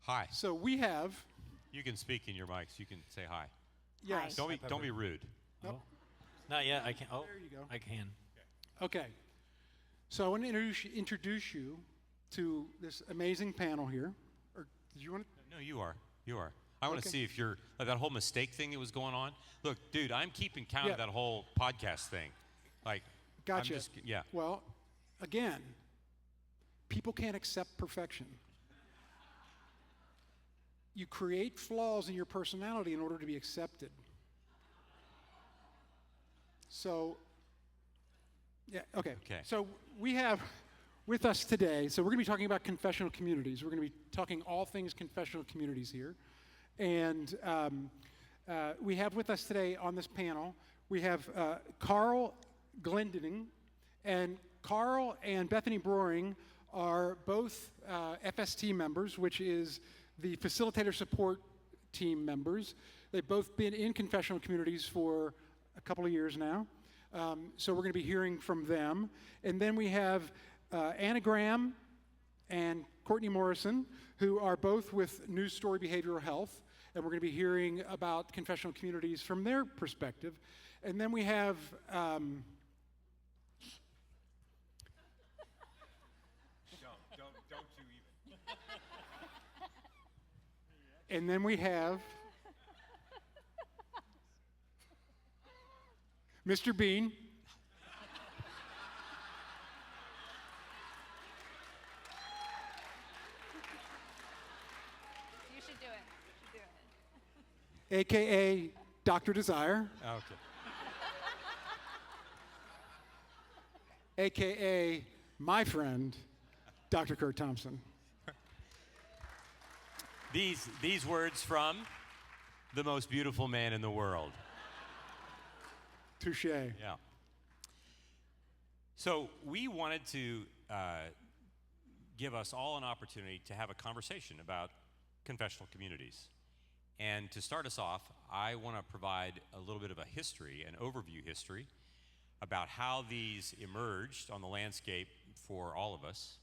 Hi. So we have. You can speak in your mics. You can say hi. Yes. Don't be rude. Nope. Oh. Not yet. I can. Oh, There you go. I can. Okay. So I want to introduce you to this amazing panel here. Or did you want to? No, you are. You are. I want to Okay. see if you're like that whole mistake thing that was going on. Look, dude, I'm keeping count of that whole podcast thing. Like, Gotcha. I'm just, yeah. Well, again, people can't accept perfection. You create flaws in your personality in order to be accepted. So, yeah, okay. So we have with us today, so we're going to be talking about confessional communities. We're going to be talking all things confessional communities here. And we have with us today on this panel, we have Carl Glendening, and Carl and Bethany Broering are both FST members, which is the facilitator support team members. They've both been in confessional communities for a couple of years now. So we're going to be hearing from them. And then we have Anna Graham and Courtney Morrison, who are both with News Story Behavioral Health. And we're going to be hearing about confessional communities from their perspective. And then we have Don't you even. and then we have Mr. Bean. You should do it. AKA Dr. Desire, Okay. AKA my friend, Dr. Kurt Thompson. These words from the most beautiful man in the world. Touche. Yeah. So we wanted to give us all an opportunity to have a conversation about confessional communities. And to start us off, I want to provide a little bit of a history, an overview history, about how these emerged on the landscape for all of us.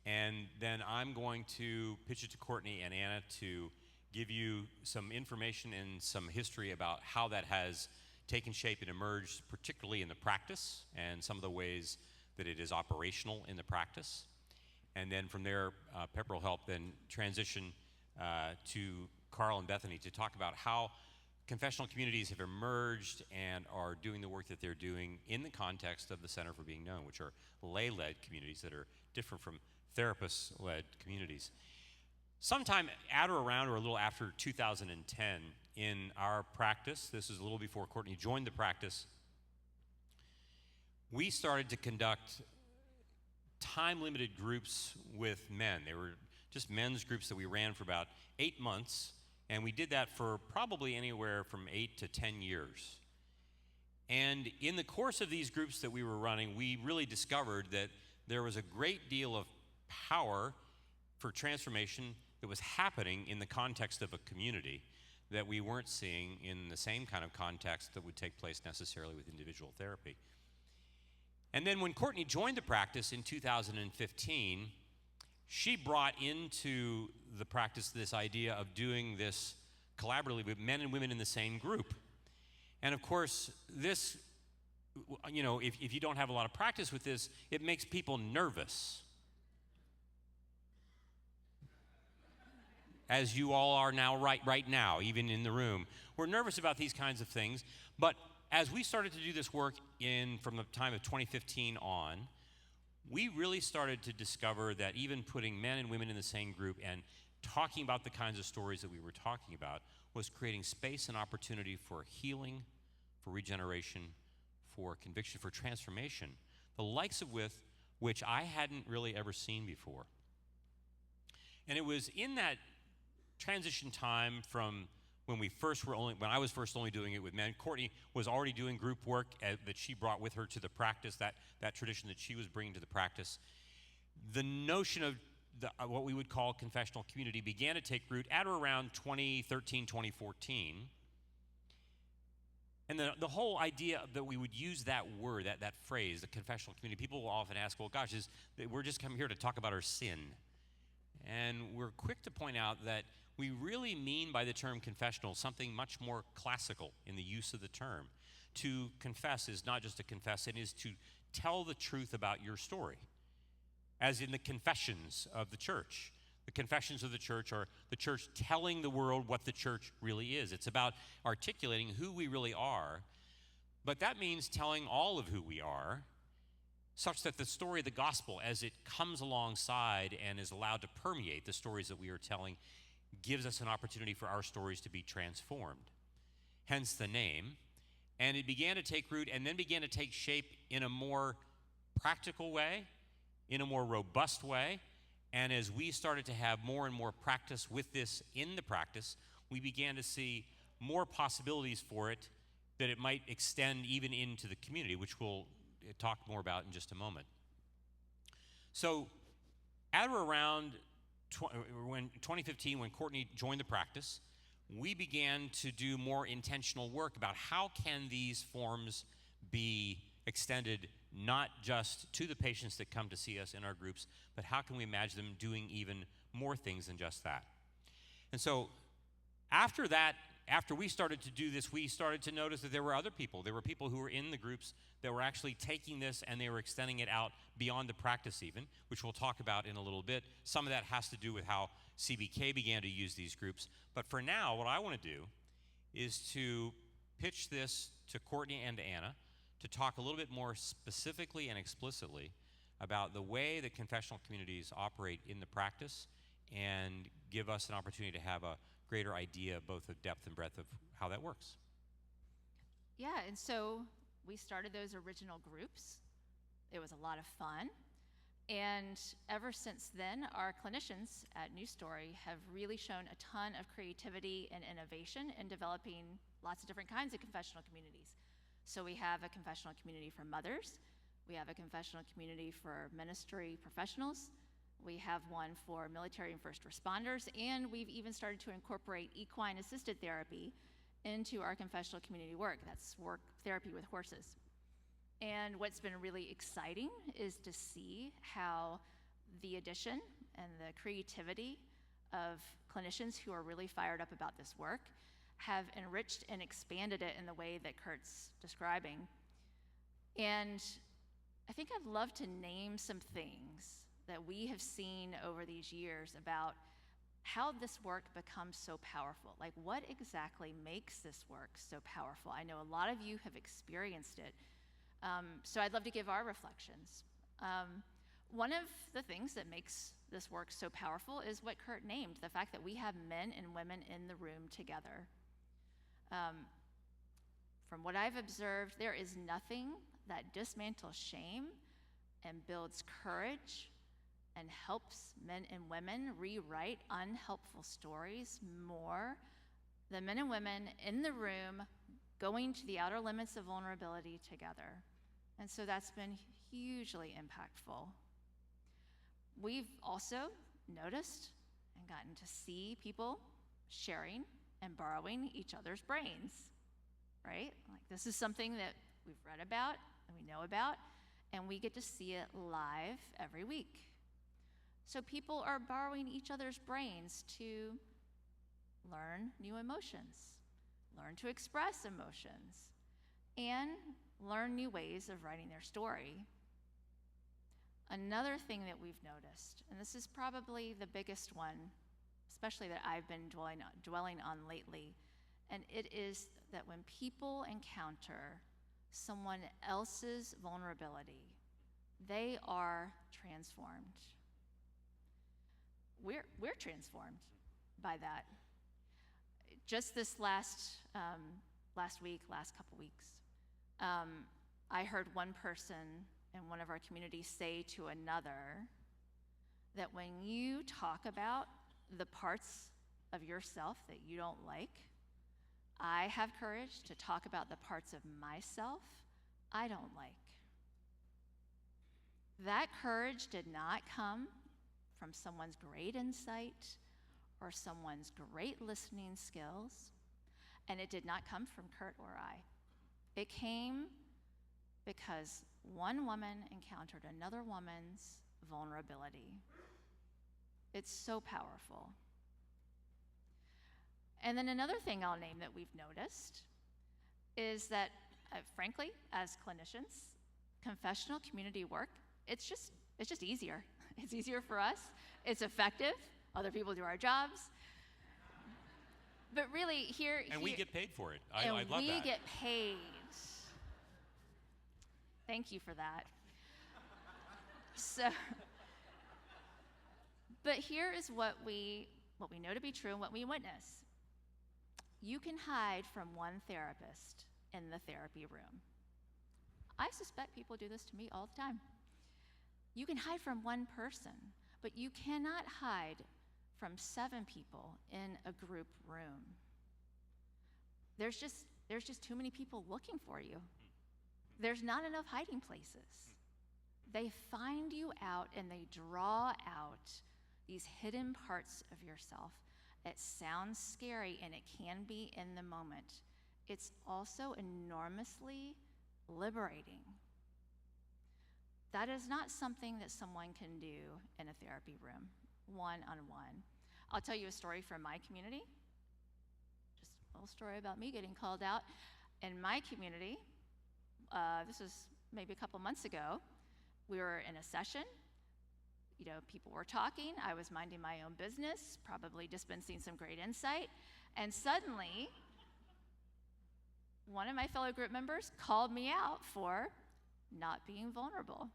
And then I'm going to pitch it to Courtney and Anna to give you some information and some history about how that has taken shape and emerged, particularly in the practice, and some of the ways that it is operational in the practice. And then from there, Pepper will help then transition to Carl and Bethany to talk about how confessional communities have emerged and are doing the work that they're doing in the context of the Center for Being Known, which are lay-led communities that are different from therapist-led communities. Sometime at or around or a little after 2010 in our practice, this is a little before Courtney joined the practice, we started to conduct time-limited groups with men. They were just men's groups that we ran for about 8 months, and we did that for probably anywhere from 8 to 10 years. And in the course of these groups that we were running, we really discovered that there was a great deal of power for transformation that was happening in the context of a community that we weren't seeing in the same kind of context that would take place necessarily with individual therapy. And then when Courtney joined the practice in 2015, she brought into the practice this idea of doing this collaboratively with men and women in the same group. And of course, this, you know, if you don't have a lot of practice with this, it makes people nervous. As you all are now, right now, even in the room. We're nervous about these kinds of things, but as we started to do this work from the time of 2015 on, we really started to discover that even putting men and women in the same group and talking about the kinds of stories that we were talking about was creating space and opportunity for healing, for regeneration, for conviction, for transformation, the likes of which I hadn't really ever seen before. And it was in that transition time from when I was first only doing it with men. Courtney was already doing group work that she brought with her to the practice, that tradition that she was bringing to the practice. The notion of what we would call confessional community began to take root at or around 2013, 2014. And the whole idea that we would use that word, that phrase, the confessional community, people will often ask, well, gosh, we're just coming here to talk about our sin. And we're quick to point out that we really mean by the term confessional something much more classical in the use of the term. To confess is not just to confess, it is to tell the truth about your story, as in the confessions of the church. The confessions of the church are the church telling the world what the church really is. It's about articulating who we really are, but that means telling all of who we are, such that the story of the gospel, as it comes alongside and is allowed to permeate the stories that we are telling, gives us an opportunity for our stories to be transformed. Hence the name. And it began to take root and then began to take shape in a more practical way, in a more robust way. And as we started to have more and more practice with this in the practice, we began to see more possibilities for it, that it might extend even into the community, which we'll talk more about in just a moment. So at or around 2015, when Courtney joined the practice, we began to do more intentional work about how can these forms be extended not just to the patients that come to see us in our groups, but how can we imagine them doing even more things than just that? And so after that, after we started to do this, we started to notice that there were other people. There were people who were in the groups that were actually taking this and they were extending it out beyond the practice even, which we'll talk about in a little bit. Some of that has to do with how CBK began to use these groups. But for now, what I want to do is to pitch this to Courtney and to Anna to talk a little bit more specifically and explicitly about the way that confessional communities operate in the practice and give us an opportunity to have a greater idea both of depth and breadth of how that works. Yeah, and so we started those original groups. It was a lot of fun. And ever since then, our clinicians at New Story have really shown a ton of creativity and innovation in developing lots of different kinds of confessional communities. So we have a confessional community for mothers. We have a confessional community for ministry professionals. We have one for military and first responders, and we've even started to incorporate equine assisted therapy into our confessional community work. That's work therapy with horses. And what's been really exciting is to see how the addition and the creativity of clinicians who are really fired up about this work have enriched and expanded it in the way that Kurt's describing. And I think I'd love to name some things that we have seen over these years about how this work becomes so powerful. Like, what exactly makes this work so powerful? I know a lot of you have experienced it. So I'd love to give our reflections. One of the things that makes this work so powerful is what Kurt named, the fact that we have men and women in the room together. From what I've observed, there is nothing that dismantles shame and builds courage and helps men and women rewrite unhelpful stories more than men and women in the room going to the outer limits of vulnerability together. And so that's been hugely impactful. We've also noticed and gotten to see people sharing and borrowing each other's brains, right? Like, this is something that we've read about and we know about, and we get to see it live every week. So people are borrowing each other's brains to learn new emotions, learn to express emotions, and learn new ways of writing their story. Another thing that we've noticed, and this is probably the biggest one, especially that I've been dwelling on lately, and it is that when people encounter someone else's vulnerability, they are transformed. We're transformed by that. Just this last couple weeks, I heard one person in one of our communities say to another that when you talk about the parts of yourself that you don't like, I have courage to talk about the parts of myself I don't like. That courage did not come from someone's great insight or someone's great listening skills, and it did not come from Kurt or I. It came because one woman encountered another woman's vulnerability. It's so powerful. And then another thing I'll name that we've noticed is that, frankly, as clinicians, confessional community work, it's just easier. It's easier for us. It's effective. Other people do our jobs. But really, here... And we get paid for it. I and love that. we get paid. Thank you for that. So, but here is what we know to be true and what we witness. You can hide from one therapist in the therapy room. I suspect people do this to me all the time. You can hide from one person, but you cannot hide from 7 people in a group room. There's just too many people looking for you. There's not enough hiding places. They find you out and they draw out these hidden parts of yourself. It sounds scary, and it can be in the moment. It's also enormously liberating. That is not something that someone can do in a therapy room, one-on-one. I'll tell you a story from my community. Just a little story about me getting called out. In my community, this was maybe a couple months ago, we were in a session. People were talking. I was minding my own business, probably dispensing some great insight. And suddenly, one of my fellow group members called me out for not being vulnerable.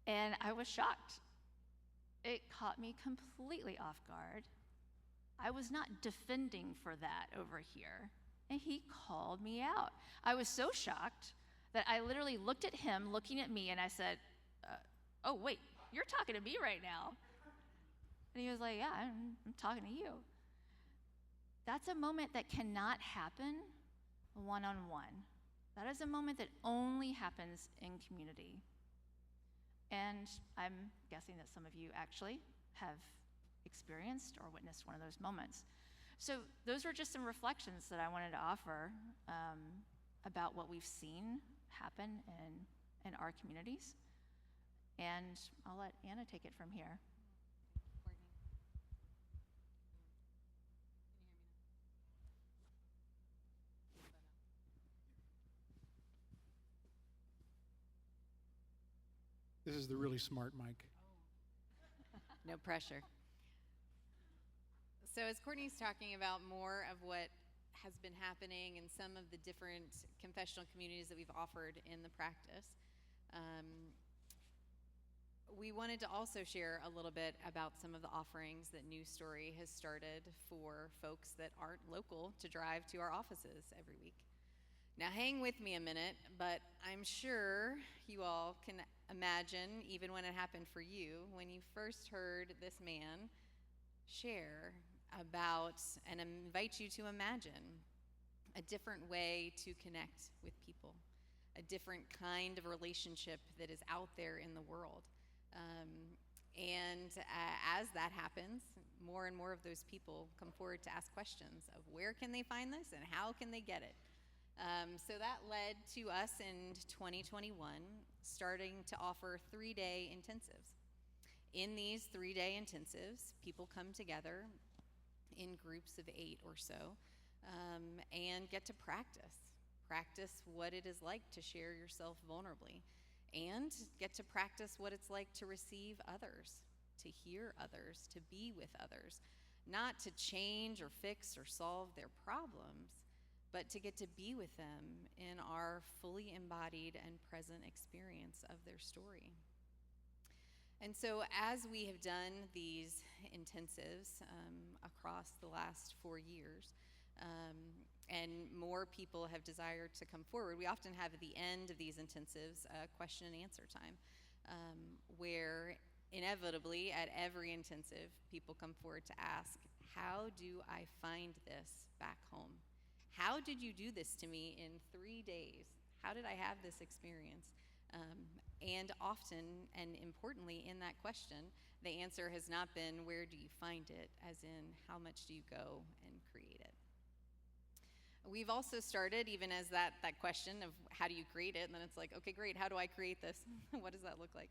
And I was shocked. It caught me completely off guard. I was not defending for that over here. And he called me out. I was so shocked that I literally looked at him, looking at me, and I said, oh, wait, you're talking to me right now. And he was like, yeah, I'm talking to you. That's a moment that cannot happen one-on-one. That is a moment that only happens in community. And I'm guessing that some of you actually have experienced or witnessed one of those moments. So those were just some reflections that I wanted to offer about what we've seen happen in our communities. And I'll let Anna take it from here. This is the really smart mic. No pressure. So as Courtney's talking about more of what has been happening in some of the different confessional communities that we've offered in the practice, we wanted to also share a little bit about some of the offerings that New Story has started for folks that aren't local to drive to our offices every week. Now hang with me a minute, but I'm sure you all can imagine, even when it happened for you, when you first heard this man share about and invite you to imagine a different way to connect with people, a different kind of relationship that is out there in the world. As that happens, more and more of those people come forward to ask questions of where can they find this and how can they get it. So that led to us in 2021 starting to offer 3-day intensives. In these 3-day intensives, people come together in groups of 8 or so and get to practice what it is like to share yourself vulnerably, and get to practice what it's like to receive others, to hear others, to be with others, not to change or fix or solve their problems, but to get to be with them in our fully embodied and present experience of their story. And so as we have done these intensives across the last 4 years, and more people have desired to come forward, we often have at the end of these intensives a question and answer time, where inevitably at every intensive, people come forward to ask, how do I find this back home? How did you do this to me in 3 days? How did I have this experience? And often, and importantly in that question, the answer has not been, where do you find it, as in, how much do you go and create it? We've also started, even as that question of how do you create it, and then it's like, okay, great, how do I create this? What does that look like?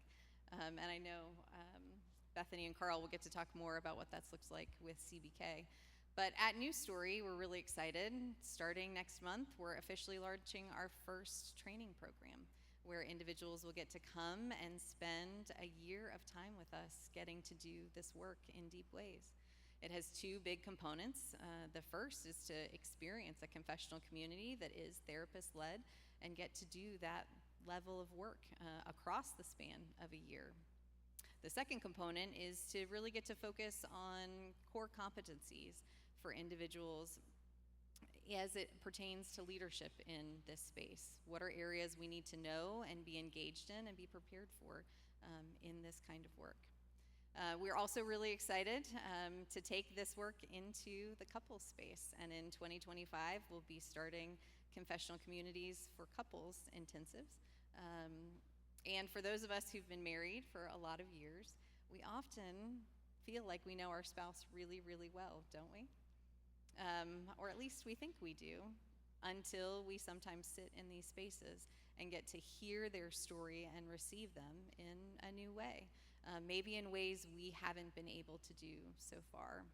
And I know Bethany and Carl will get to talk more about what that looks like with CBK. But at New Story, we're really excited. Starting next month, we're officially launching our first training program where individuals will get to come and spend a year of time with us getting to do this work in deep ways. It has two big components. The first is to experience a confessional community that is therapist-led and get to do that level of work across the span of a year. The second component is to really get to focus on core competencies for individuals as it pertains to leadership in this space. What are areas we need to know and be engaged in and be prepared for in this kind of work? We're also really excited to take this work into the couples space. And in 2025, we'll be starting Confessional Communities for Couples Intensives. And for those of us who've been married for a lot of years, we often feel like we know our spouse really, really well, don't we? Or at least we think we do, until we sometimes sit in these spaces and get to hear their story and receive them in a new way, maybe in ways we haven't been able to do so far.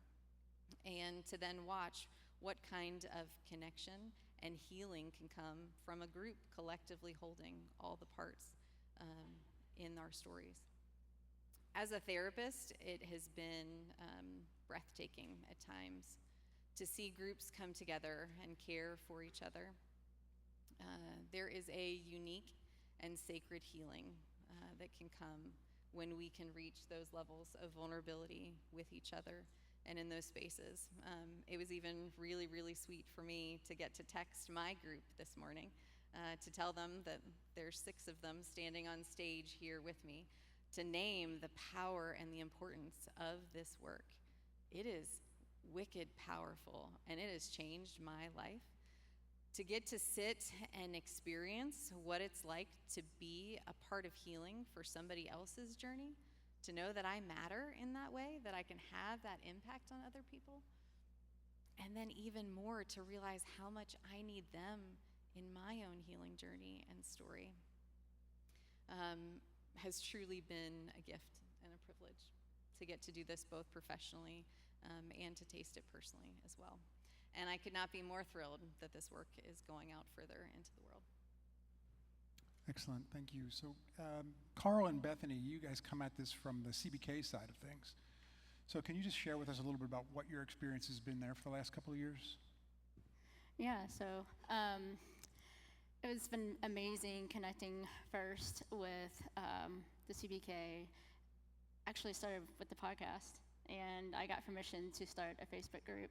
And to then watch what kind of connection and healing can come from a group collectively holding all the parts in our stories. As a therapist, it has been breathtaking at times to see groups come together and care for each other. There is a unique and sacred healing that can come when we can reach those levels of vulnerability with each other and in those spaces. It was even really, really sweet for me to get to text my group this morning to tell them that there's 6 of them standing on stage here with me, to name the power and the importance of this work. It is wicked powerful, and it has changed my life. To get to sit and experience what it's like to be a part of healing for somebody else's journey, to know that I matter in that way, that I can have that impact on other people, and then even more to realize how much I need them in my own healing journey and story, has truly been a gift and a privilege to get to do this both professionally and to taste it personally as well. And I could not be more thrilled that this work is going out further into the world. Excellent, thank you. So Carl and Bethany, you guys come at this from the CBK side of things. So can you just share with us a little bit about what your experience has been there for the last couple of years? Yeah, so it's been amazing connecting first with the CBK. Actually started with the podcast, and I got permission to start a Facebook group.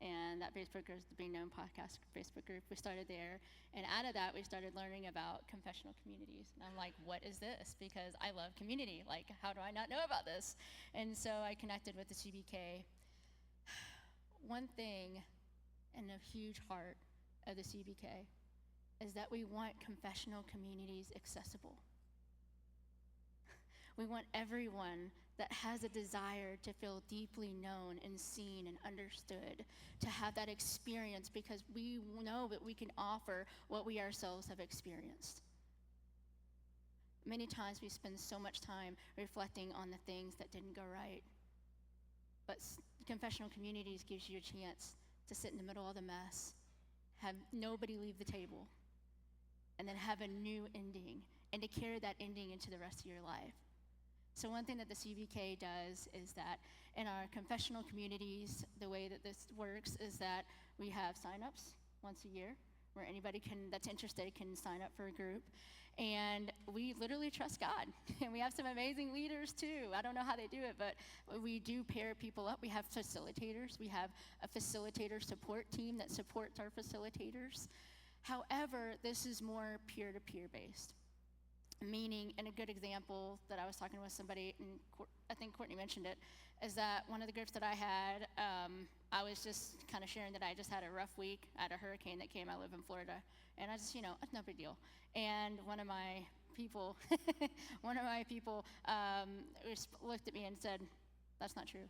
And that Facebook group is the Being Known Podcast Facebook group. We started there, and out of that, we started learning about confessional communities. And I'm like, what is this? Because I love community. Like, how do I not know about this? And so I connected with the CBK. One thing and a huge heart of the CBK is that we want confessional communities accessible. We want everyone that has a desire to feel deeply known and seen and understood to have that experience, because we know that we can offer what we ourselves have experienced. Many times we spend so much time reflecting on the things that didn't go right. But confessional communities gives you a chance to sit in the middle of the mess, have nobody leave the table, and then have a new ending, and to carry that ending into the rest of your life. So one thing that the CBK does is that in our confessional communities, the way that this works is that we have signups once a year where anybody that's interested can sign up for a group. And we literally trust God. And we have some amazing leaders too. I don't know how they do it, but we do pair people up. We have facilitators. We have a facilitator support team that supports our facilitators. However, this is more peer-to-peer based. Meaning, and a good example that I was talking with somebody, and I think Courtney mentioned it, is that one of the groups that I had, I was just kind of sharing that I just had a rough week. I had a hurricane that came. I live in Florida, and I just, it's no big deal. And one of my people looked at me and said, "That's not true."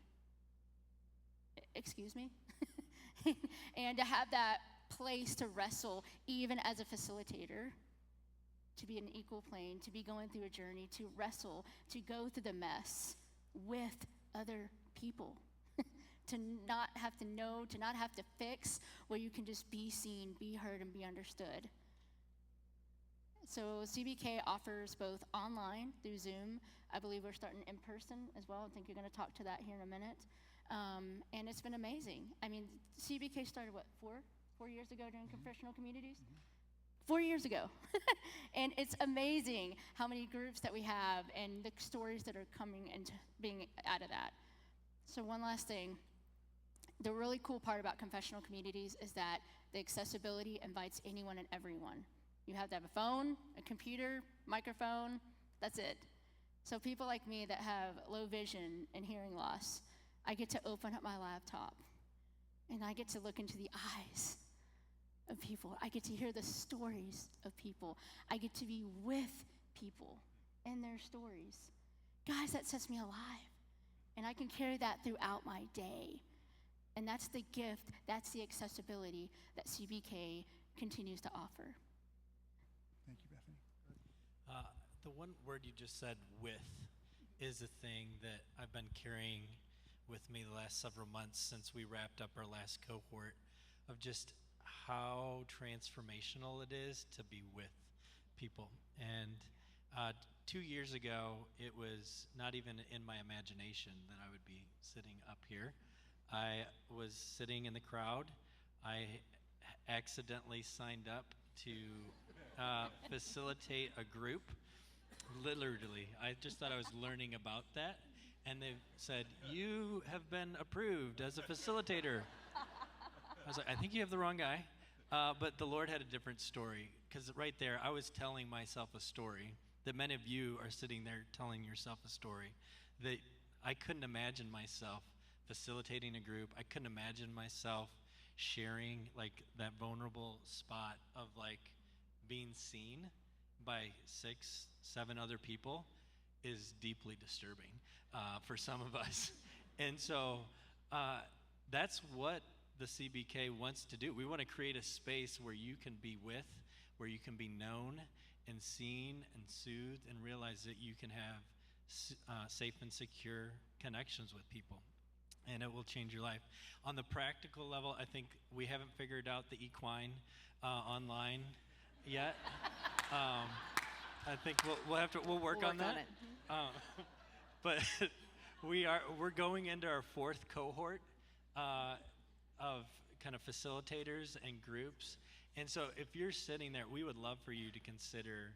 Excuse me? And to have that place to wrestle, even as a facilitator, to be an equal plane, to be going through a journey, to wrestle, to go through the mess, with other people. To not have to know, to not have to fix, where you can just be seen, be heard, and be understood. So CBK offers both online through Zoom. I believe we're starting in person as well. I think you're going to talk to that here in a minute. And it's been amazing. I mean, CBK started, what, four years ago during Confessional Communities? 4 years ago. And it's amazing how many groups that we have and the stories that are coming into being out of that. So one last thing. The really cool part about Confessional Communities is that the accessibility invites anyone and everyone. You have to have a phone, a computer, microphone, that's it. So people like me that have low vision and hearing loss, I get to open up my laptop and I get to look into the eyes of people. I get to hear the stories of people. I get to be with people and their stories. Guys, that sets me alive. And I can carry that throughout my day. And that's the gift, that's the accessibility that CBK continues to offer. Thank you, Bethany. The one word you just said, with, is a thing that I've been carrying with me the last several months since we wrapped up our last cohort, of just how transformational it is to be with people. And 2 years ago, it was not even in my imagination that I would be sitting up here. I was sitting in the crowd. I accidentally signed up to facilitate a group. Literally, I just thought I was learning about that. And they said, "You have been approved as a facilitator." I was like, I think you have the wrong guy. But the Lord had a different story, because right there, I was telling myself a story that many of you are sitting there telling yourself a story that I couldn't imagine myself facilitating a group. I couldn't imagine myself sharing like that vulnerable spot of like being seen by 6, 7 other people is deeply disturbing for some of us. And so that's what the CBK wants to do. We want to create a space where you can be with, where you can be known and seen and soothed, and realize that you can have safe and secure connections with people. And it will change your life. On the practical level, I think we haven't figured out the equine online yet. I think we'll work on that. But we're going into our 4th cohort of kind of facilitators and groups. And so if you're sitting there, we would love for you to consider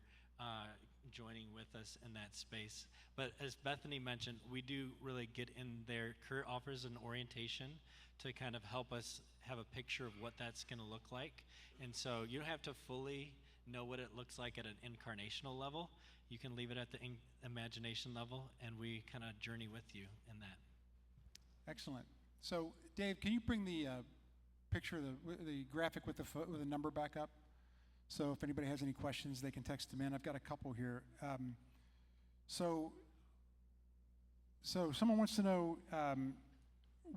joining with us in that space. But as Bethany mentioned, we do really get in there. Kurt offers an orientation to kind of help us have a picture of what that's going to look like. And so you don't have to fully know what it looks like at an incarnational level. You can leave it at the imagination level, and we kind of journey with you in that. Excellent. So, Dave, can you bring the picture, the graphic with the number back up? So if anybody has any questions, they can text them in. I've got a couple here. So someone wants to know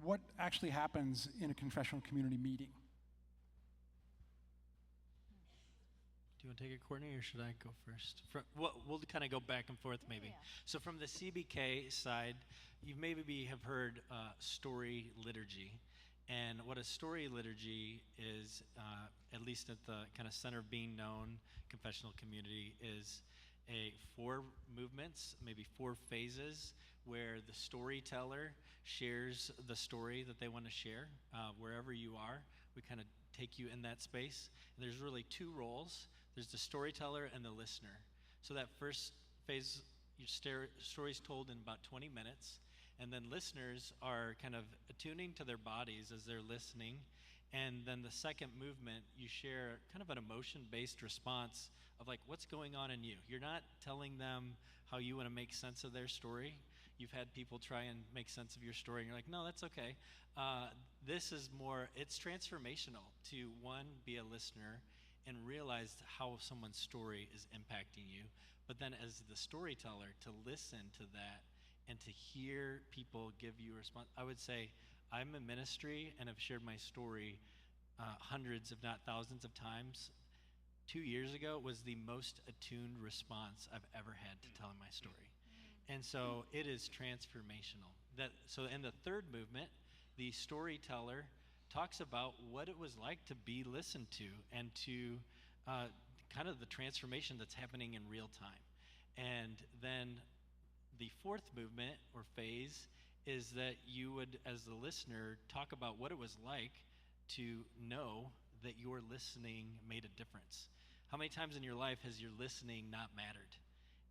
what actually happens in a confessional community meeting. Do you want to take it, Courtney, or should I go first? We'll kind of go back and forth, maybe. Yeah. So from the CBK side, you maybe have heard story liturgy. And what a story liturgy is, at least at the kind of center of being known, confessional community, is 4 movements, maybe 4 phases, where the storyteller shares the story that they want to share. Wherever you are, we kind of take you in that space. And there's really 2 roles. There's the storyteller and the listener. So that first phase, your story's told in about 20 minutes. And then listeners are kind of attuning to their bodies as they're listening. And then the second movement, you share kind of an emotion-based response of like, what's going on in you? You're not telling them how you want to make sense of their story. You've had people try and make sense of your story, and you're like, no, that's okay. This is more, it's transformational to, one, be a listener and realize how someone's story is impacting you. But then as the storyteller, to listen to that and to hear people give you a response. I would say I'm in ministry and have shared my story hundreds, if not thousands of times. 2 years ago was the most attuned response I've ever had to telling my story. And so it is transformational. So in the third movement, the storyteller talks about what it was like to be listened to and to kind of the transformation that's happening in real time. And then the fourth movement or phase is that you would, as the listener, talk about what it was like to know that your listening made a difference. How many times in your life has your listening not mattered?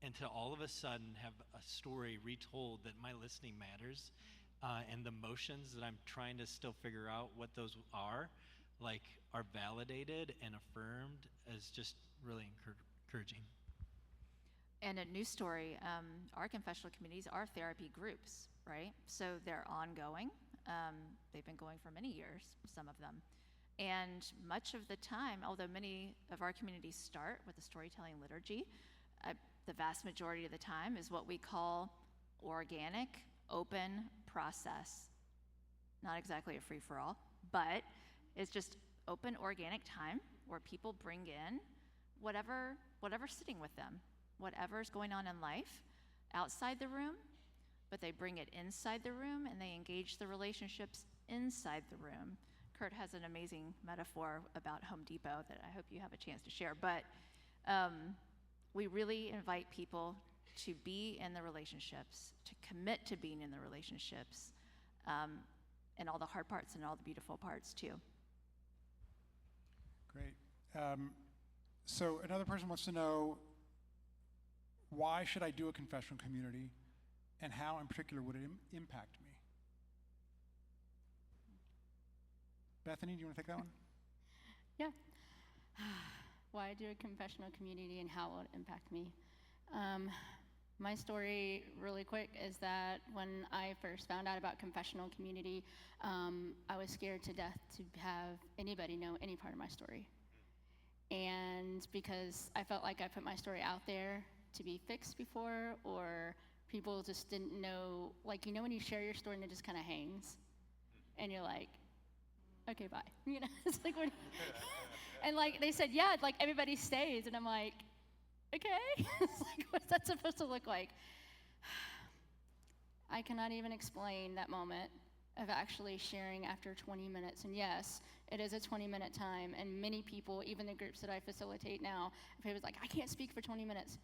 And to all of a sudden have a story retold that my listening matters, and the emotions that I'm trying to still figure out what those are validated and affirmed, is just really encouraging. And at New Story, our confessional communities are therapy groups, right? So they're ongoing. They've been going for many years, some of them. And much of the time, although many of our communities start with a storytelling liturgy, the vast majority of the time is what we call organic, open process. Not exactly a free-for-all, but it's just open, organic time where people bring in whatever's sitting with them, whatever's going on in life outside the room, but they bring it inside the room and they engage the relationships inside the room. Kurt has an amazing metaphor about Home Depot that I hope you have a chance to share, but we really invite people to be in the relationships, to commit to being in the relationships, and all the hard parts and all the beautiful parts too. Great. So another person wants to know, why should I do a confessional community, and how in particular would it impact me? Bethany, do you want to take that one? Yeah. Why do a confessional community and how will it impact me? My story, really quick, is that when I first found out about confessional community, I was scared to death to have anybody know any part of my story. And because I felt like I put my story out there to be fixed before, or people just didn't know, like, you know when you share your story and it just kind of hangs, and you're like, okay, bye. You know, it's like when, and like they said, yeah, like everybody stays, and I'm like, okay, it's like, what's that supposed to look like? I cannot even explain that moment of actually sharing after 20 minutes. And yes, it is a 20-minute time, and many people, even the groups that I facilitate now, if it was like, I can't speak for 20 minutes,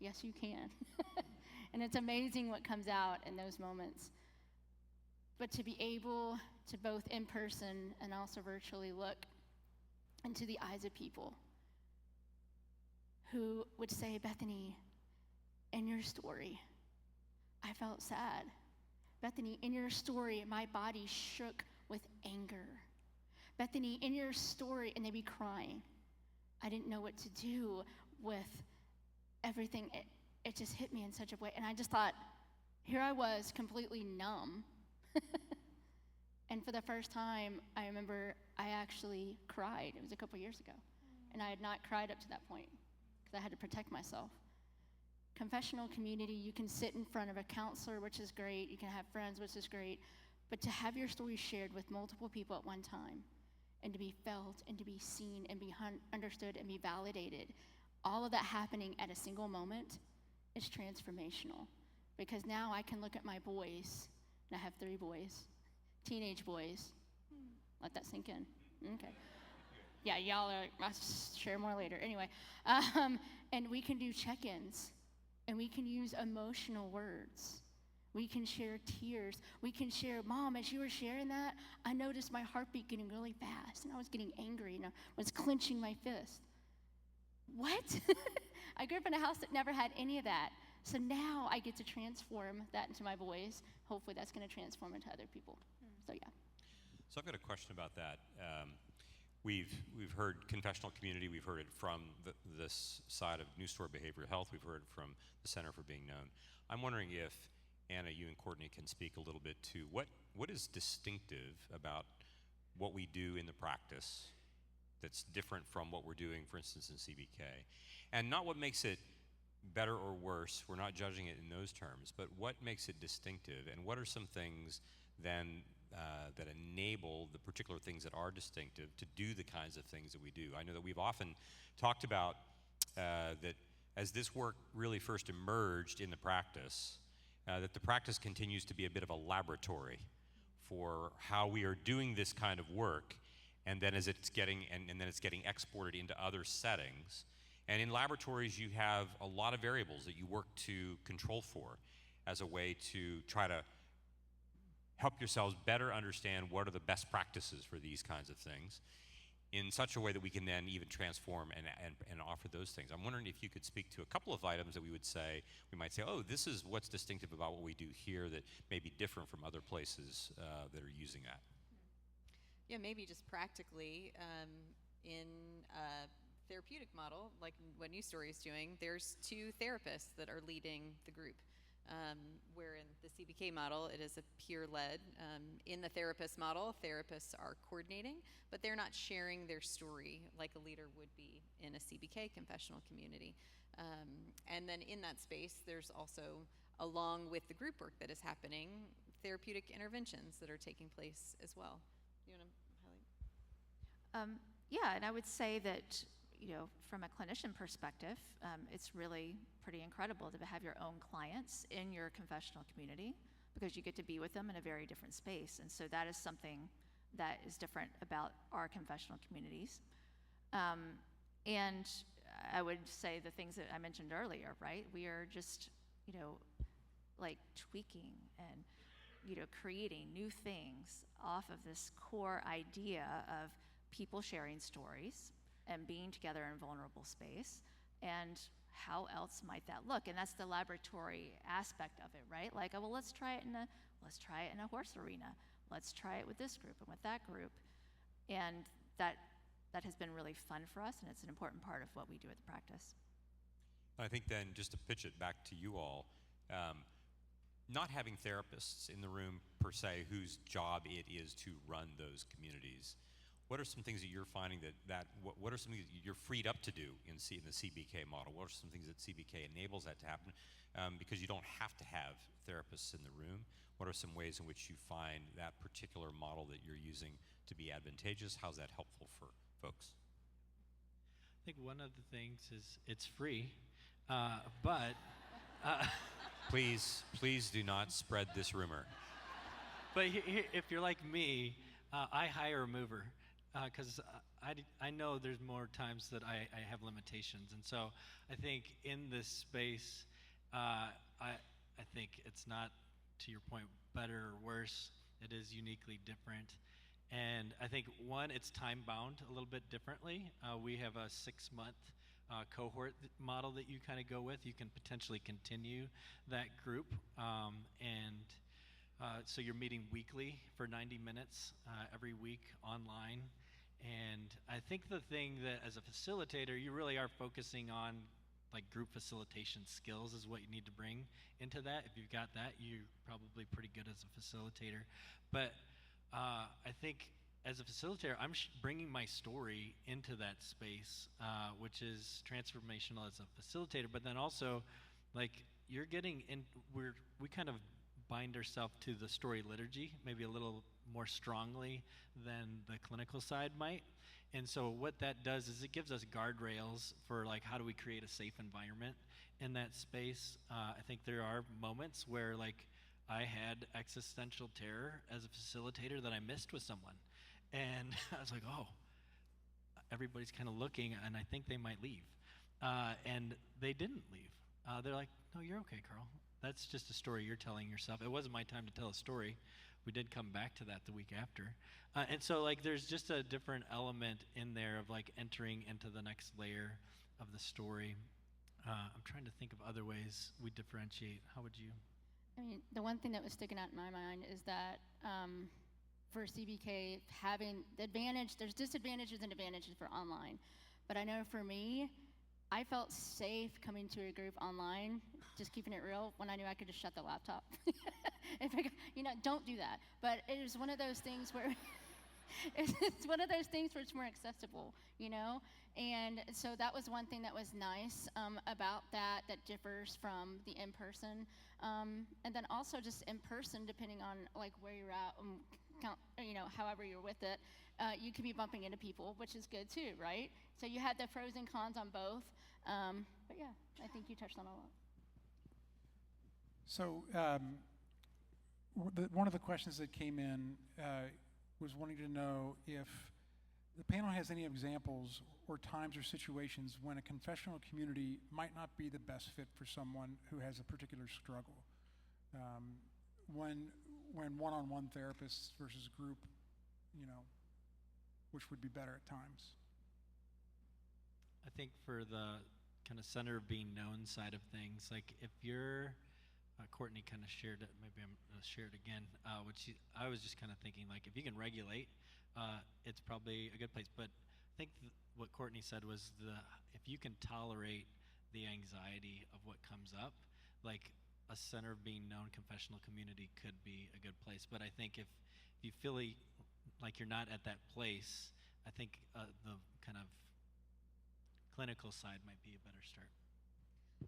yes, you can. And it's amazing what comes out in those moments. But to be able to both in person and also virtually look into the eyes of people who would say, Bethany, in your story, I felt sad. Bethany, in your story, my body shook with anger. Bethany, in your story, and they'd be crying. I didn't know what to do with everything. It just hit me in such a way. And I just thought, here I was completely numb. And for the first time, I remember I actually cried. It was a couple years ago. And I had not cried up to that point because I had to protect myself. Confessional community, you can sit in front of a counselor, which is great. You can have friends, which is great. But to have your story shared with multiple people at one time, and to be felt, and to be seen, and be understood, and be validated, all of that happening at a single moment is transformational. Because now I can look at my boys, and I have 3 boys, teenage boys. Let that sink in. Okay. Yeah, y'all are, I'll share more later. Anyway, and we can do check-ins, and we can use emotional words. We can share tears. We can share, Mom, as you were sharing that, I noticed my heartbeat getting really fast, and I was getting angry, and I was clenching my fist. What? I grew up in a house that never had any of that. So now I get to transform that into my boys. Hopefully that's going to transform into other people. So yeah. So I've got a question about that. We've heard confessional community. We've heard it from this side of New Story Behavioral Health. We've heard it from the Center for Being Known. I'm wondering if Anna, you and Courtney can speak a little bit to what is distinctive about what we do in the practice that's different from what we're doing, for instance, in CBK, and not what makes it better or worse. We're not judging it in those terms, but what makes it distinctive, and what are some things then that enable the particular things that are distinctive to do the kinds of things that we do? I know that we've often talked about that as this work really first emerged in the practice, that the practice continues to be a bit of a laboratory for how we are doing this kind of work, and then as it's getting and then it's getting exported into other settings. And in laboratories, you have a lot of variables that you work to control for as a way to try to help yourselves better understand what are the best practices for these kinds of things in such a way that we can then even transform and offer those things. I'm wondering if you could speak to a couple of items that we might say, oh, this is what's distinctive about what we do here that may be different from other places that are using that. Yeah, maybe just practically, in a therapeutic model, like what New Story is doing, there's 2 therapists that are leading the group. Where in the CBK model, it is a peer-led. In the therapist model, therapists are coordinating, but they're not sharing their story like a leader would be in a CBK confessional community. And then in that space, there's also, along with the group work that is happening, therapeutic interventions that are taking place as well. You want to highlight? Yeah, and I would say that, from a clinician perspective, it's really pretty incredible to have your own clients in your confessional community because you get to be with them in a very different space. And so that is something that is different about our confessional communities. And I would say the things that I mentioned earlier, right? We are just, like tweaking and, creating new things off of this core idea of people sharing stories and being together in a vulnerable space. And how else might that look? And that's the laboratory aspect of it, right? Like, oh, well, let's try it in a horse arena. Let's try it with this group and with that group. And that has been really fun for us, and it's an important part of what we do at the practice. I think then, just to pitch it back to you all, not having therapists in the room per se whose job it is to run those communities, what are some things that you're finding what are some things that you're freed up to do in the CBK model? What are some things that CBK enables that to happen? Because you don't have to have therapists in the room. What are some ways in which you find that particular model that you're using to be advantageous? How's that helpful for folks? I think one of the things is it's free, but Please do not spread this rumor. But if you're like me, I hire a mover because I know there's more times that I have limitations. And so I think in this space, I think it's not, to your point, better or worse. It is uniquely different. And I think, one, it's time-bound a little bit differently. We have a 6-month cohort model that you kind of go with. You can potentially continue that group. So you're meeting weekly for 90 minutes every week online. And I think the thing that as a facilitator, you really are focusing on like group facilitation skills is what you need to bring into that. If you've got that, you're probably pretty good as a facilitator. But I think as a facilitator, I'm bringing my story into that space, which is transformational as a facilitator. But then also, like you're getting in, we kind of bind ourselves to the story liturgy, maybe a little more strongly than the clinical side might. And so what that does is it gives us guardrails for like how do we create a safe environment in that space. I think there are moments where like I had existential terror as a facilitator that I missed with someone. And I was like, oh, everybody's kind of looking and I think they might leave. And they didn't leave. They're like, no, you're okay, Carl. That's just a story you're telling yourself. It wasn't my time to tell a story. We did come back to that the week after. And so like there's just a different element in there of like entering into the next layer of the story. I'm trying to think of other ways we differentiate. How would you? I mean, the one thing that was sticking out in my mind is that for CBK having the advantage, there's disadvantages and advantages for online. But I know for me, I felt safe coming to a group online, just keeping it real, when I knew I could just shut the laptop. Don't do that. But it was one of those things where it's one of those things where it's more accessible, And so that was one thing that was nice about that differs from the in-person. And then also just in-person, depending on like where you're at, however you're with it, you can be bumping into people, which is good too, right? So you had the pros and cons on both. But yeah, I think you touched on a lot. So one of the questions that came in was wanting to know if the panel has any examples or times or situations when a confessional community might not be the best fit for someone who has a particular struggle. When one-on-one therapists versus group, which would be better at times. I think for the kind of center of being known side of things, like if you're, Courtney kind of shared it, maybe I'm going to share it again, I was just kind of thinking, like, if you can regulate, it's probably a good place. But I think what Courtney said was if you can tolerate the anxiety of what comes up, like a center of being known confessional community could be a good place. But I think if you feel like you're not at that place, I think the kind of clinical side might be a better start.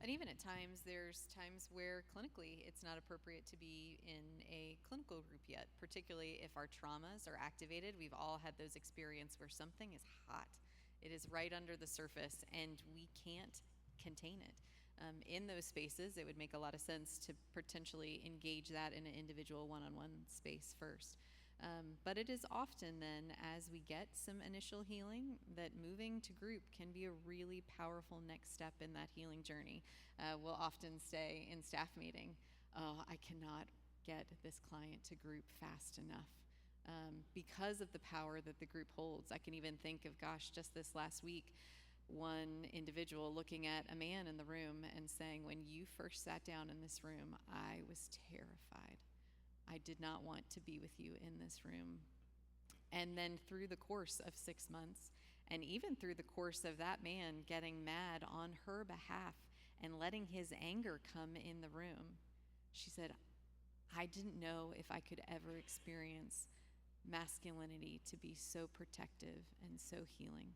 And even at times, there's times where clinically it's not appropriate to be in a clinical group yet, particularly if our traumas are activated. We've all had those experiences where something is hot. It is right under the surface, and we can't contain it. In those spaces, it would make a lot of sense to potentially engage that in an individual one-on-one space first. But it is often then, as we get some initial healing, that moving to group can be a really powerful next step in that healing journey. We'll often say in staff meeting, oh, I cannot get this client to group fast enough. Because of the power that the group holds. I can even think of, gosh, just this last week, one individual looking at a man in the room and saying, when you first sat down in this room, I was terrified. I did not want to be with you in this room. And then through the course of 6 months, and even through the course of that man getting mad on her behalf and letting his anger come in the room, she said, I didn't know if I could ever experience masculinity to be so protective and so healing.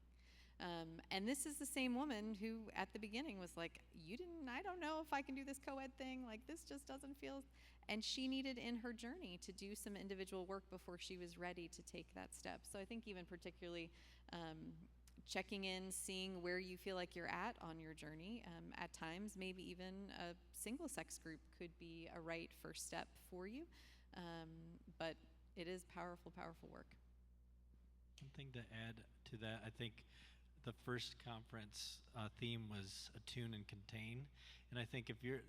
And this is the same woman who at the beginning was like, I don't know if I can do this co-ed thing, like this just doesn't feel, and she needed in her journey to do some individual work before she was ready to take that step. So I think even particularly checking in, seeing where you feel like you're at on your journey, at times maybe even a single sex group could be a right first step for you, but it is powerful, powerful work. One thing to add to that, I think the first conference theme was attune and contain. And I think if you're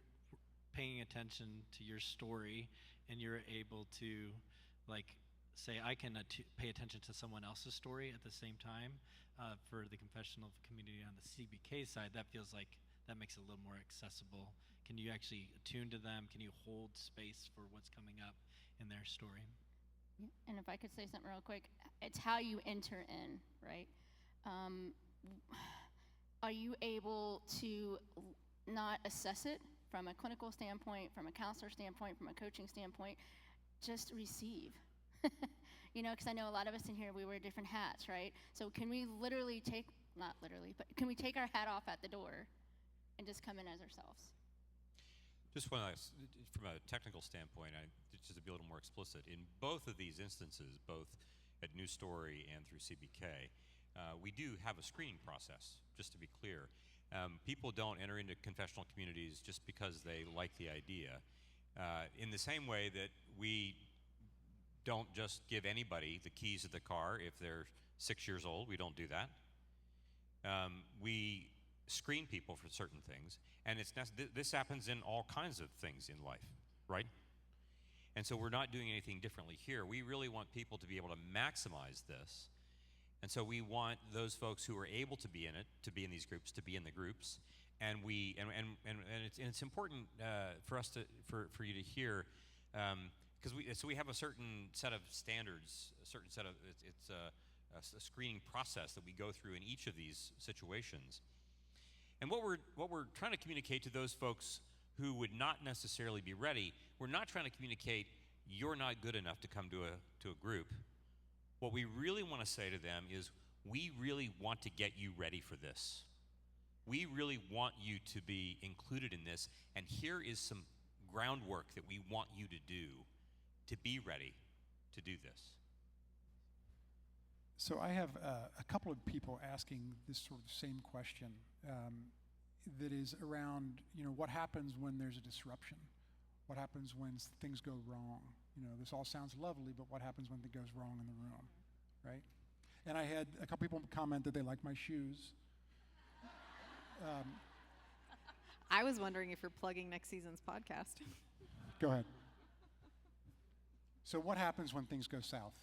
paying attention to your story and you're able to like say, I can pay attention to someone else's story at the same time, for the confessional community on the CBK side, that feels like that makes it a little more accessible. Can you actually attune to them? Can you hold space for what's coming up in their story? And if I could say something real quick, it's how you enter in, right? Are you able to not assess it from a clinical standpoint, from a counselor standpoint, from a coaching standpoint, just receive? Because I know a lot of us in here, we wear different hats, right? So can we literally not literally, but can we take our hat off at the door and just come in as ourselves? Just from a technical standpoint, just to be a little more explicit, in both of these instances, both at New Story and through CBK, we do have a screening process, just to be clear. People don't enter into confessional communities just because they like the idea. In the same way that we don't just give anybody the keys of the car if they're 6 years old, we don't do that. We screen people for certain things, and this happens in all kinds of things in life, right? And so we're not doing anything differently here. We really want people to be able to maximize this. And so we want those folks who are able to be in it, to be in these groups, to be in the groups. And it's important for us for you to hear, because we have a certain set of standards, a certain set of it's a screening process that we go through in each of these situations. And what we're trying to communicate to those folks who would not necessarily be ready, we're not trying to communicate you're not good enough to come to a group. What we really want to say to them is, we really want to get you ready for this. We really want you to be included in this, and here is some groundwork that we want you to do to be ready to do this. So I have a couple of people asking this sort of same question. that is around, what happens when there's a disruption? What happens when things go wrong? This all sounds lovely, but what happens when it goes wrong in the room, right? And I had a couple people comment that they like my shoes. I was wondering if you're plugging next season's podcast. Go ahead. So what happens when things go south?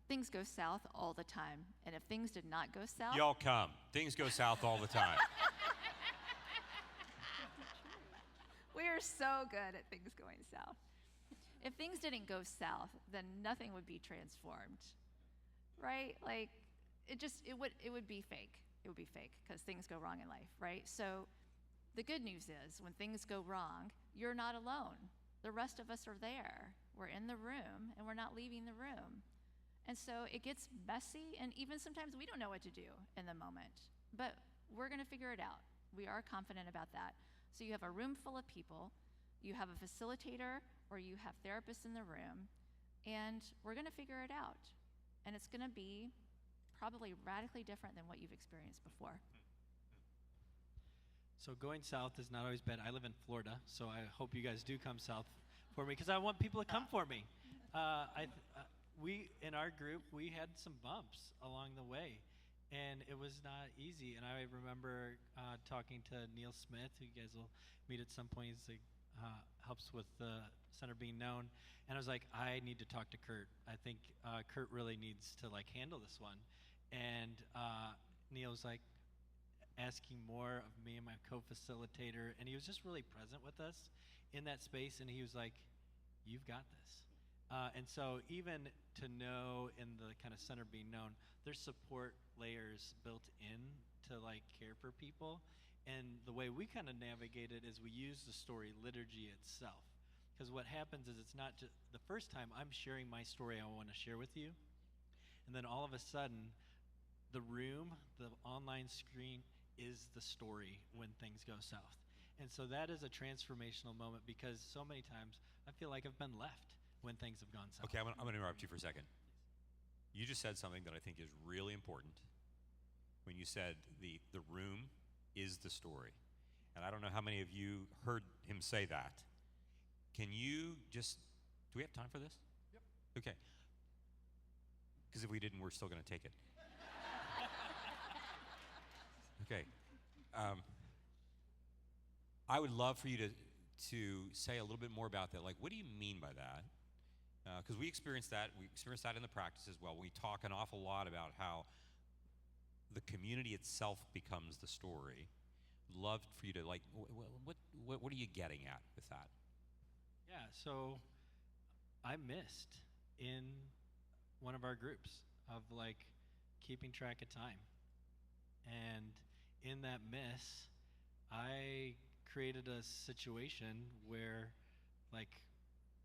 Things go south all the time. And if things did not go south, Y'all come. Things go south all the time. we are so good at things going south. If things didn't go south, then nothing would be transformed, right? Like, it would be fake. It would be fake because things go wrong in life, right? So the good news is when things go wrong, you're not alone. The rest of us are there. We're in the room and we're not leaving the room. And so it gets messy, and even sometimes we don't know what to do in the moment, but we're going to figure it out. We are confident about that. So you have a room full of people, you have a facilitator, or you have therapists in the room, and we're going to figure it out. And it's going to be probably radically different than what you've experienced before. So going south is not always bad. I live in Florida, so I hope you guys do come south for me, because I want people to come for me. We, in our group, we had some bumps along the way, and it was not easy. And I remember talking to Neil Smith, who you guys will meet at some point. He's helps with the center being known. And I was like, I need to talk to Kurt. I think Kurt really needs to handle this one. And Neil was like asking more of me and my co-facilitator, and he was just really present with us in that space. And he was like, "You've got this." And so even to know in the kind of center being known, there's support layers built in to care for people. And the way we kind of navigate it is we use the story liturgy itself. Because what happens is it's not just the first time I'm sharing my story I want to share with you. And then all of a sudden, the room, the online screen is the story when things go south. And so that is a transformational moment, because so many times I feel like I've been left when things have gone south. Okay, I'm going to interrupt you for a second. You just said something that I think is really important when you said the room is the story. And I don't know how many of you heard him say that. Can you just, do we have time for this? Yep. Okay. Because if we didn't, we're still going to take it. Okay. I would love for you to say a little bit more about that. What do you mean by that? Because we experienced that in the practice as well. We talk an awful lot about how the community itself becomes the story. Love for you to what are you getting at with that? Yeah, so I missed in one of our groups of keeping track of time. And in that miss, I created a situation where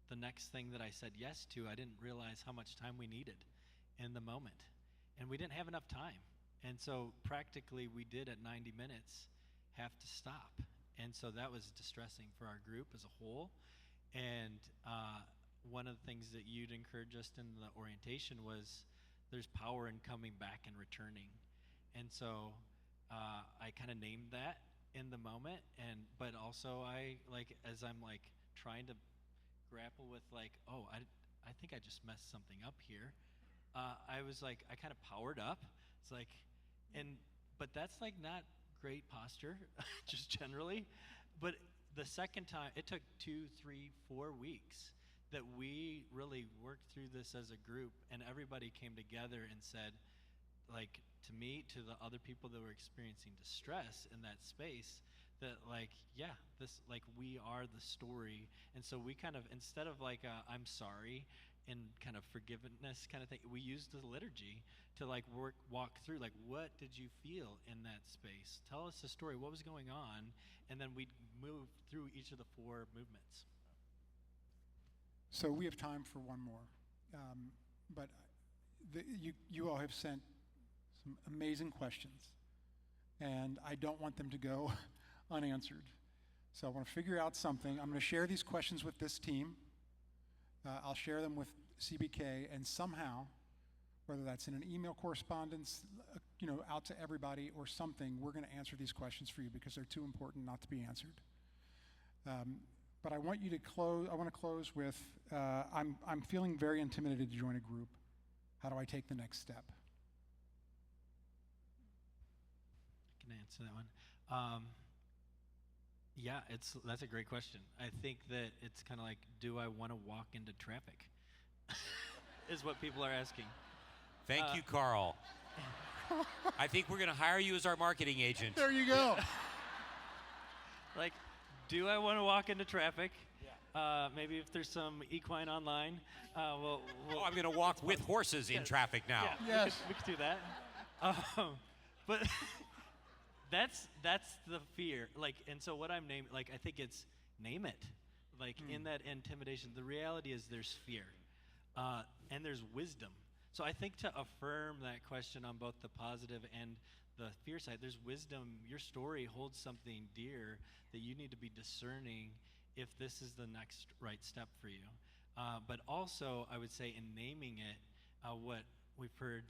the next thing that I said yes to, I didn't realize how much time we needed in the moment. And we didn't have enough time. And so practically we did at 90 minutes have to stop. And so that was distressing for our group as a whole. And one of the things that you'd encourage us in the orientation was there's power in coming back and returning. And so I kind of named that in the moment, but also I as I'm trying to grapple with I think I just messed something up here. I was I kind of powered up. It's but that's not great posture, just generally. But the second time, it took 2, 3, 4 weeks that we really worked through this as a group, and everybody came together and said, to me, to the other people that were experiencing distress in that space, that this we are the story. And so we kind of, instead of I'm sorry and kind of forgiveness kind of thing, we used the liturgy to walk through what did you feel in that space? Tell us the story, what was going on? And then we'd move through each of the 4 movements. So we have time for one more, but you all have sent some amazing questions, and I don't want them to go unanswered. So I want to figure out something. I'm going to share these questions with this team. I'll share them with CBK, and somehow, whether that's in an email correspondence, out to everybody or something, we're going to answer these questions for you because they're too important not to be answered. But I want you to close. I want to close with, I'm feeling very intimidated to join a group. How do I take the next step? I can answer that one. Yeah, that's a great question. I think that it's kind of like, do I want to walk into traffic? Is what people are asking. Thank you, Carl. I think we're going to hire you as our marketing agent. There you go. Like, do I want to walk into traffic? Yeah. Maybe if there's some equine online, we'll I'm going to walk with horses in traffic now. Yeah, Yes. we could do that. But that's the fear. Like, and so what I'm naming, like, I think it's name it. Like, in that intimidation, the reality is there's fear, and there's wisdom. So I think to affirm that question on both the positive and the fear side, there's wisdom. Your story holds something dear that you need to be discerning if this is the next right step for you. But also, I would say in naming it, what we've heard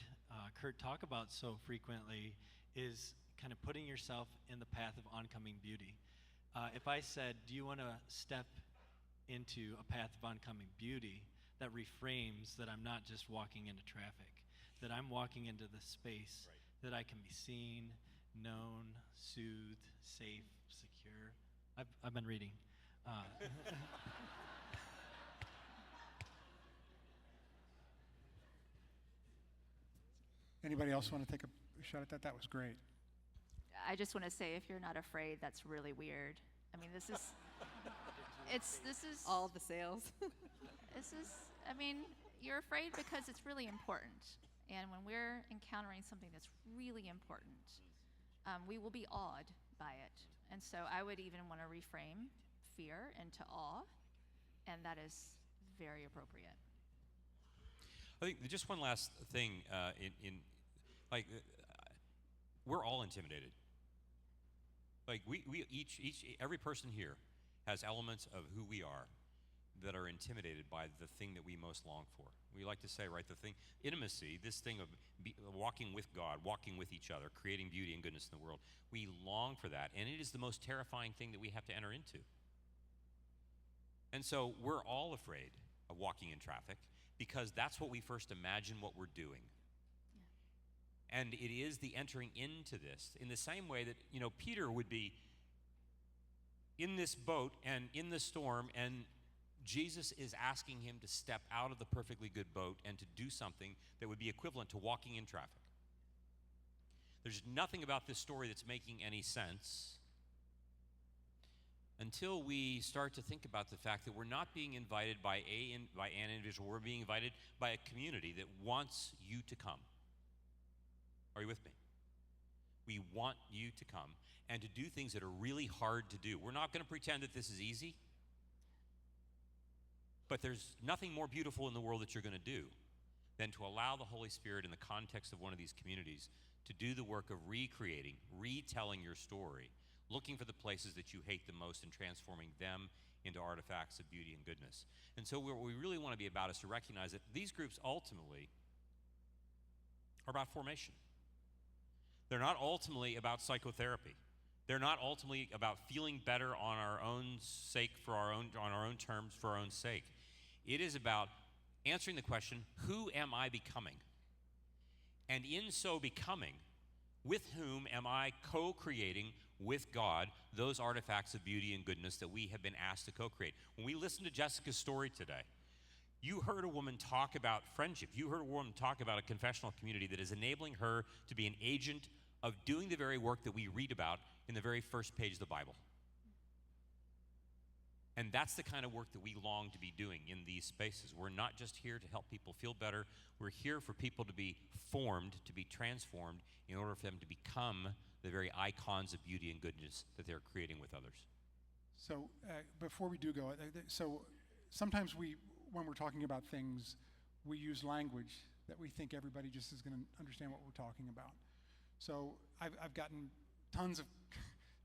Kurt talk about so frequently is kind of putting yourself in the path of oncoming beauty. If I said, do you want to step into a path of oncoming beauty, that reframes that I'm not just walking into traffic, that I'm walking into the space that I can be seen, known, soothed, safe, secure. I've been reading. Anybody else want to take a shot at that? That was great. I just want to say, if you're not afraid, that's really weird. I mean, this is All the sales. I mean, you're afraid because it's really important. And when we're encountering something that's really important, we will be awed by it. And so I would even want to reframe fear into awe, and that is very appropriate. I think just one last thing we're all intimidated. Like we every person here has elements of who we are that are intimidated by the thing that we most long for. We like to say, right, the thing, intimacy, this thing of walking with God, walking with each other, creating beauty and goodness in the world. We long for that, and it is the most terrifying thing that we have to enter into. And so we're all afraid of walking in traffic because that's what we first imagine what we're doing. Yeah. And it is the entering into this in the same way that, Peter would be in this boat and in the storm, and Jesus is asking him to step out of the perfectly good boat and to do something that would be equivalent to walking in traffic. There's nothing about this story that's making any sense until we start to think about the fact that we're not being invited by an individual. We're being invited by a community that wants you to come. Are you with me? We want you to come and to do things that are really hard to do. We're not going to pretend that this is easy. But there's nothing more beautiful in the world that you're going to do than to allow the Holy Spirit in the context of one of these communities to do the work of recreating, retelling your story, looking for the places that you hate the most and transforming them into artifacts of beauty and goodness. And so what we really want to be about is to recognize that these groups ultimately are about formation. They're not ultimately about psychotherapy. They're not ultimately about feeling better on our own sake, on our own terms, for our own sake. It is about answering the question, who am I becoming? And in so becoming, with whom am I co-creating with God those artifacts of beauty and goodness that we have been asked to co-create? When we listened to Jessica's story today, you heard a woman talk about friendship. You heard a woman talk about a confessional community that is enabling her to be an agent of doing the very work that we read about in the very first page of the Bible. And that's the kind of work that we long to be doing in these spaces. We're not just here to help people feel better. We're here for people to be formed, to be transformed, in order for them to become the very icons of beauty and goodness that they're creating with others. So before we do go, so sometimes when we're talking about things, we use language that we think everybody just is going to understand what we're talking about. So I've gotten tons of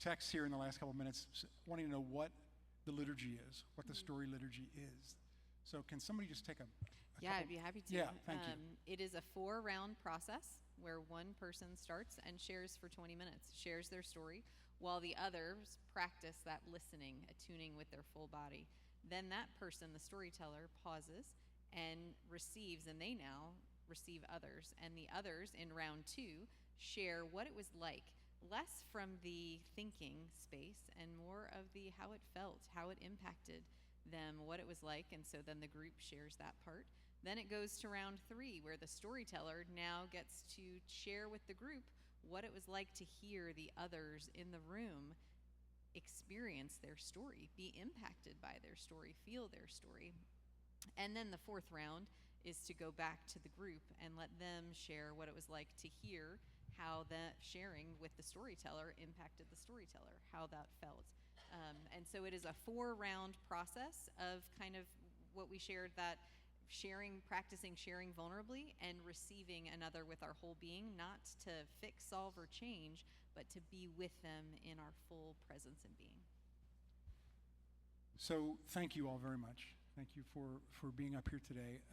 texts here in the last couple of minutes wanting to know what the liturgy is, what the story liturgy is. So can somebody just take a Yeah, I'd be happy to. Yeah, thank you. It is a 4-round process where one person starts and shares for 20 minutes, shares their story, while the others practice that listening, attuning with their full body. Then that person, the storyteller, pauses and receives, and they now receive others. And the others in round 2 share what it was like, less from the thinking space and more of the how it felt, how it impacted them, what it was like. And so then the group shares that part. Then it goes to round 3, where the storyteller now gets to share with the group what it was like to hear the others in the room experience their story, be impacted by their story, feel their story. And then the 4th round is to go back to the group and let them share what it was like to hear how that sharing with the storyteller impacted the storyteller, how that felt. And so it is a 4-round process of kind of what we shared, that sharing, practicing sharing vulnerably and receiving another with our whole being, not to fix, solve, or change, but to be with them in our full presence and being. So thank you all very much. Thank you for being up here today.